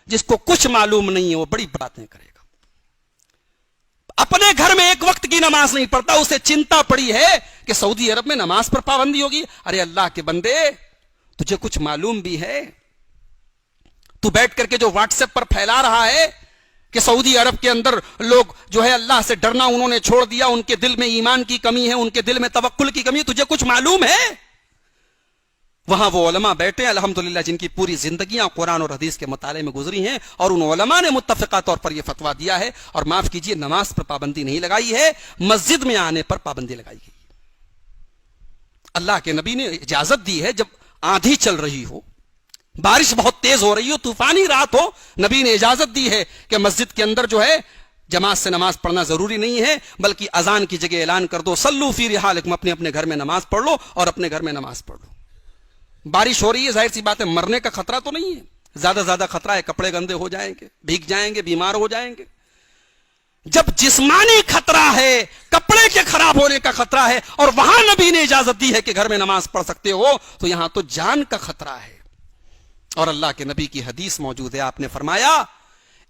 جس کو کچھ معلوم نہیں ہے وہ بڑی باتیں کرے گا. اپنے گھر میں ایک وقت کی نماز نہیں پڑھتا, اسے چنتا پڑی ہے کہ سعودی عرب میں نماز پر پابندی ہوگی. ارے اللہ کے بندے, تجھے کچھ معلوم بھی ہے؟ تو بیٹھ کر کے جو واٹس ایپ پر پھیلا رہا ہے کہ سعودی عرب کے اندر لوگ جو ہے اللہ سے ڈرنا انہوں نے چھوڑ دیا, ان کے دل میں ایمان کی کمی ہے, ان کے دل میں توکل کی کمی ہے, تجھے کچھ معلوم ہے؟ وہاں وہ علماء بیٹھے الحمدللہ جن کی پوری زندگیاں قرآن اور حدیث کے مطالعے میں گزری ہیں, اور ان علماء نے متفقہ طور پر یہ فتویٰ دیا ہے, اور معاف کیجئے نماز پر پابندی نہیں لگائی ہے, مسجد میں آنے پر پابندی لگائی گئی. اللہ کے نبی نے اجازت دی ہے جب آندھی چل رہی ہو, بارش بہت تیز ہو رہی ہو, طوفانی رات ہو, نبی نے اجازت دی ہے کہ مسجد کے اندر جو ہے جماعت سے نماز پڑھنا ضروری نہیں ہے, بلکہ اذان کی جگہ اعلان کر دو صلو فی رحالکم, اپنے اپنے گھر میں نماز پڑھ لو اور اپنے گھر میں نماز پڑھ لو. بارش ہو رہی ہے, ظاہر سی بات ہے مرنے کا خطرہ تو نہیں ہے, زیادہ خطرہ ہے کپڑے گندے ہو جائیں گے, بھیگ جائیں گے, بیمار ہو جائیں گے. جب جسمانی خطرہ ہے, کپڑے کے خراب ہونے کا خطرہ ہے, اور وہاں نبی نے اجازت دی ہے کہ گھر میں نماز پڑھ سکتے ہو, تو یہاں تو جان کا خطرہ ہے. اور اللہ کے نبی کی حدیث موجود ہے, آپ نے فرمایا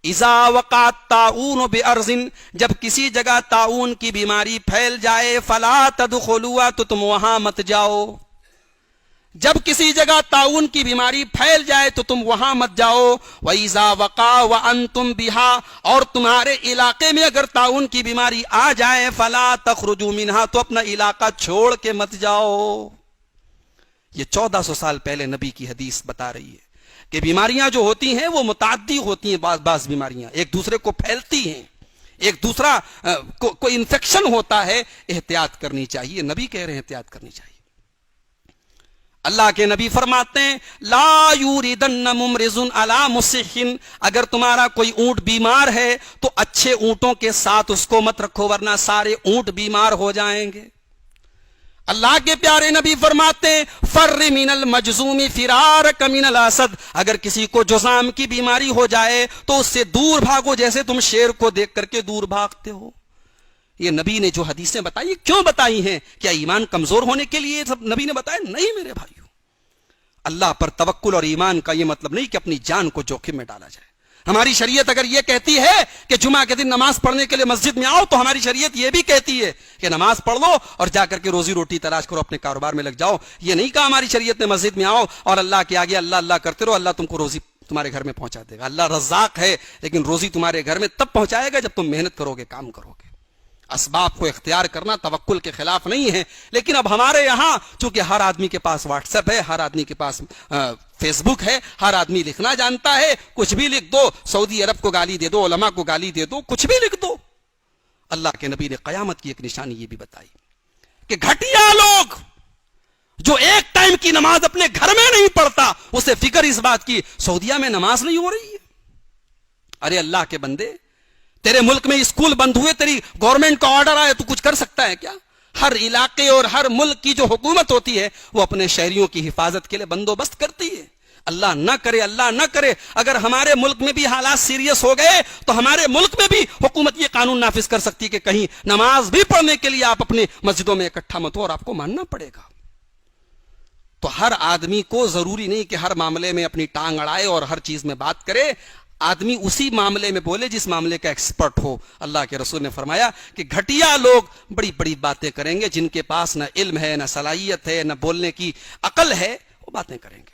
اذا وقع الطاعون بارض, جب کسی جگہ طاعون کی بیماری پھیل جائے, فلا تدخلوا, تو تم وہاں مت جاؤ. جب کسی جگہ طاعون کی بیماری پھیل جائے تو تم وہاں مت جاؤ. وَإِذَا وَقَعَ وَأَنْتُمْ بِهَا, اور تمہارے علاقے میں اگر طاعون کی بیماری آ جائے, فَلَا تَخْرُجُوا مِنْهَا, تو اپنا علاقہ چھوڑ کے مت جاؤ. یہ 1400 سال پہلے نبی کی حدیث بتا رہی ہے کہ بیماریاں جو ہوتی ہیں وہ متعدی ہوتی ہیں, بعض بیماریاں ایک دوسرے کو پھیلتی ہیں, ایک دوسرا کوئی انفیکشن ہوتا ہے, احتیاط کرنی چاہیے. نبی کہہ رہے ہیں احتیاط کرنی چاہیے. اللہ کے نبی فرماتے ہیں لا یوردن ممرض علی مصح, اگر تمہارا کوئی اونٹ بیمار ہے تو اچھے اونٹوں کے ساتھ اس کو مت رکھو, ورنہ سارے اونٹ بیمار ہو جائیں گے. اللہ کے پیارے نبی فرماتے ہیں فر من المجذوم فرارک من الاسد, اگر کسی کو جذام کی بیماری ہو جائے تو اس سے دور بھاگو جیسے تم شیر کو دیکھ کر کے دور بھاگتے ہو. یہ نبی نے جو حدیثیں بتائی کیوں بتائی ہیں؟ کیا ایمان کمزور ہونے کے لیے سب نبی نے بتایا؟ نہیں میرے بھائیو, اللہ پر توکل اور ایمان کا یہ مطلب نہیں کہ اپنی جان کو جوخم میں ڈالا جائے. ہماری شریعت اگر یہ کہتی ہے کہ جمعہ کے دن نماز پڑھنے کے لیے مسجد میں آؤ, تو ہماری شریعت یہ بھی کہتی ہے کہ نماز پڑھ لو اور جا کر کے روزی روٹی تلاش کرو, اپنے کاروبار میں لگ جاؤ. یہ نہیں کہا ہماری شریعت نے مسجد میں آؤ اور اللہ کے آگے اللہ اللہ کرتے رہو, اللہ تم کو روزی تمہارے گھر میں پہنچا دے گا. اللہ رزاق ہے, لیکن روزی تمہارے گھر میں تب پہنچائے گا جب تم محنت کرو گے, کام کرو گے. اسباب کو اختیار کرنا توکل کے خلاف نہیں ہے, لیکن اب ہمارے یہاں چونکہ ہر آدمی کے پاس واٹس ایپ ہے, ہر آدمی کے پاس فیس بک ہے, ہر آدمی لکھنا جانتا ہے, کچھ بھی لکھ دو, سعودی عرب کو گالی دے دو, علماء کو گالی دے دو, کچھ بھی لکھ دو. اللہ کے نبی نے قیامت کی ایک نشانی یہ بھی بتائی کہ گھٹیا لوگ جو ایک ٹائم کی نماز اپنے گھر میں نہیں پڑھتا, اسے فکر اس بات کی سعودیہ میں نماز نہیں ہو رہی ہے. ارے اللہ کے بندے, تیرے ملک میں اسکول بند ہوئے, تیری گورنمنٹ کا آرڈر آئے, تو کچھ کر سکتا ہے کیا؟ ہر علاقے اور ہر ملک کی جو حکومت ہوتی ہے وہ اپنے شہریوں کی حفاظت کے لیے بندوبست کرتی ہے. اللہ نہ کرے اگر ہمارے ملک میں بھی حالات سیریس ہو گئے تو ہمارے ملک میں بھی حکومت یہ قانون نافذ کر سکتی ہے کہ کہیں نماز بھی پڑھنے کے لیے آپ اپنے مسجدوں میں اکٹھا مت ہو, اور آپ کو ماننا پڑے گا. تو ہر آدمی کو ضروری نہیں کہ ہر معاملے میں اپنی ٹانگ اڑائے اور ہر چیز میں بات کرے. آدمی اسی معاملے میں بولے جس معاملے کا ایکسپرٹ ہو. اللہ کے رسول نے فرمایا کہ گھٹیا لوگ بڑی بڑی باتیں کریں گے, جن کے پاس نہ علم ہے, نہ صلاحیت ہے, نہ بولنے کی عقل ہے, وہ باتیں کریں گے.